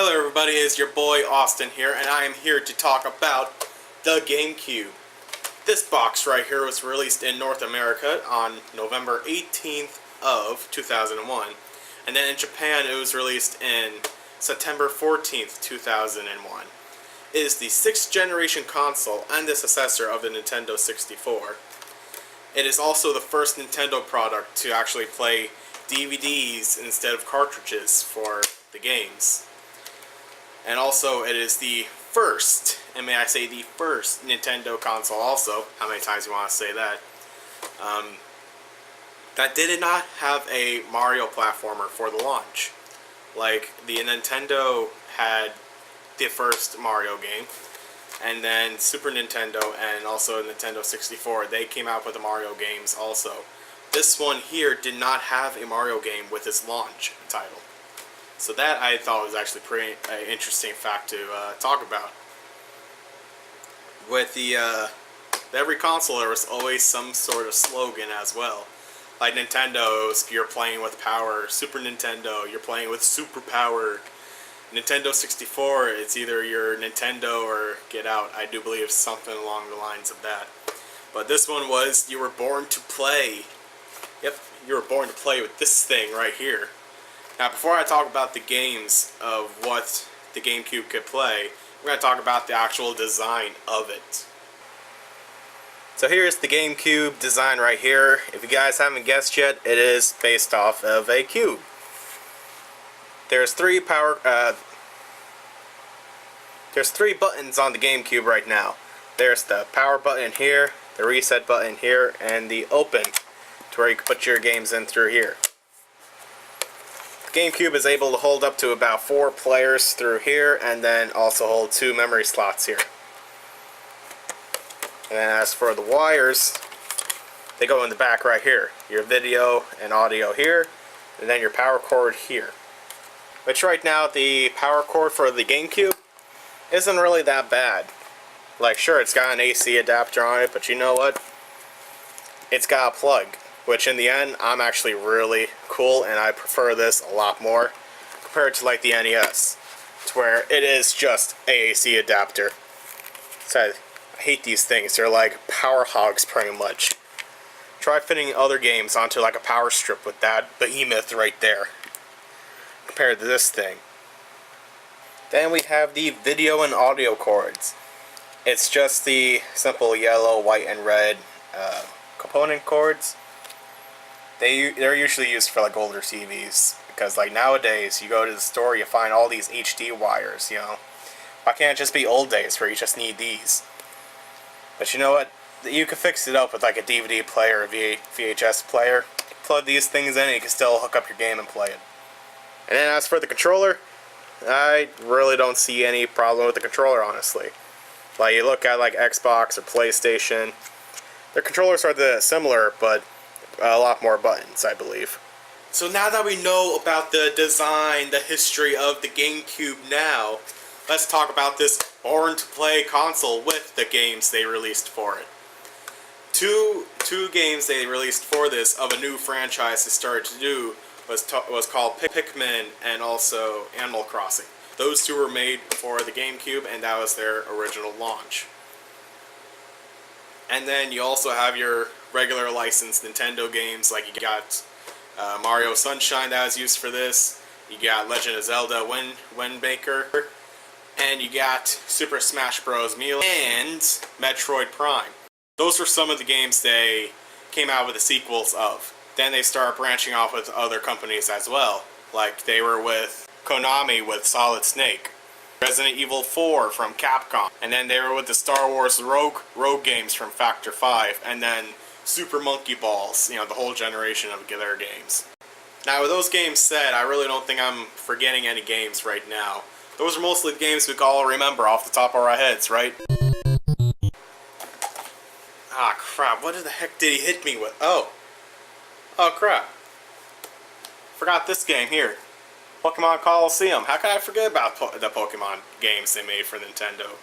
Hello everybody, it's your boy Austin here, and I am here to talk about the GameCube. This box right here was released in North America on November 18th of 2001, and then in Japan it was released in September 14th, 2001. It is the 6th generation console and the successor of the Nintendo 64. It is also the first Nintendo product to actually play DVDs instead of cartridges for the games. And also, it is the first, and may I say the first, Nintendo console also, how many times you want to say that, that did not have a Mario platformer for the launch. Like, the Nintendo had the first Mario game, and then Super Nintendo and also Nintendo 64, they came out with the Mario games also. This one here did not have a Mario game with its launch title. So that I thought was actually pretty interesting fact to talk about. With every console, there was always some sort of slogan as well. Like Nintendo, it was, you're playing with power. Super Nintendo, you're playing with super power. Nintendo 64, it's either you're Nintendo or get out. I do believe something along the lines of that. But this one was, you were born to play. Yep, you were born to play with this thing right here. Now, before I talk about the games of what the GameCube could play, we're going to talk about the actual design of it. So here's the GameCube design right here. If you guys haven't guessed yet, it is based off of a cube. There's three buttons on the GameCube right now. There's the power button here, the reset button here, and the open, to where you can put your games in through here. The GameCube is able to hold up to about 4 players through here, and then also hold 2 memory slots here. And as for the wires, they go in the back right here. Your video and audio here, and then your power cord here. Which right now, the power cord for the GameCube isn't really that bad. Like, sure, it's got an AC adapter on it, but you know what? It's got a plug. Which in the end, I'm actually really cool, and I prefer this a lot more compared to like the NES, to where it is just AAC adapter. So I hate these things. They're like power hogs pretty much. Try fitting other games onto like a power strip with that behemoth right there compared to this thing. Then we have the video and audio cords. It's just the simple yellow, white, and red component cords. They're usually used for like older TVs, because like nowadays you go to the store, you find all these HD wires, you know. Why can't it just be old days where you just need these? But you know what? You can fix it up with like a DVD player or VHS player. Plug these things in and you can still hook up your game and play it. And then as for the controller, I really don't see any problem with the controller, honestly. Like you look at like Xbox or PlayStation, their controllers are similar, but a lot more buttons, I believe. So now that we know about the design, the history of the GameCube now, let's talk about this born-to-play console with the games they released for it. Two games they released for this of a new franchise they started to do was called Pikmin and also Animal Crossing. Those two were made for the GameCube, and that was their original launch. And then you also have your regular licensed Nintendo games, like you got Mario Sunshine that was used for this, you got Legend of Zelda Wind Waker, and you got Super Smash Bros. Melee and Metroid Prime. Those were some of the games they came out with the sequels of. Then they started branching off with other companies as well, like they were with Konami with Solid Snake, Resident Evil 4 from Capcom, and then they were with the Star Wars Rogue games from Factor 5, and then Super Monkey Balls, you know, the whole generation of their games. Now with those games said, I really don't think I'm forgetting any games right now. Those are mostly the games we can all remember off the top of our heads, right? Ah crap, what the heck did he hit me with? Oh crap. Forgot this game here. Pokemon Coliseum. How can I forget about the Pokemon games they made for Nintendo?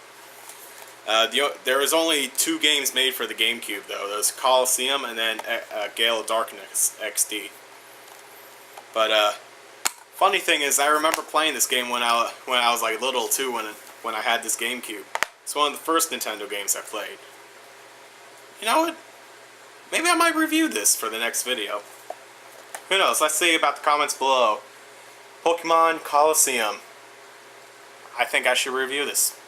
There was only 2 games made for the GameCube though. There was Coliseum and then Gale of Darkness XD. But Funny thing is, I remember playing this game when I was like little too. When I had this GameCube, it's one of the first Nintendo games I played. You know what? Maybe I might review this for the next video. Who knows? Let's see about the comments below. Pokemon Colosseum. I think I should review this.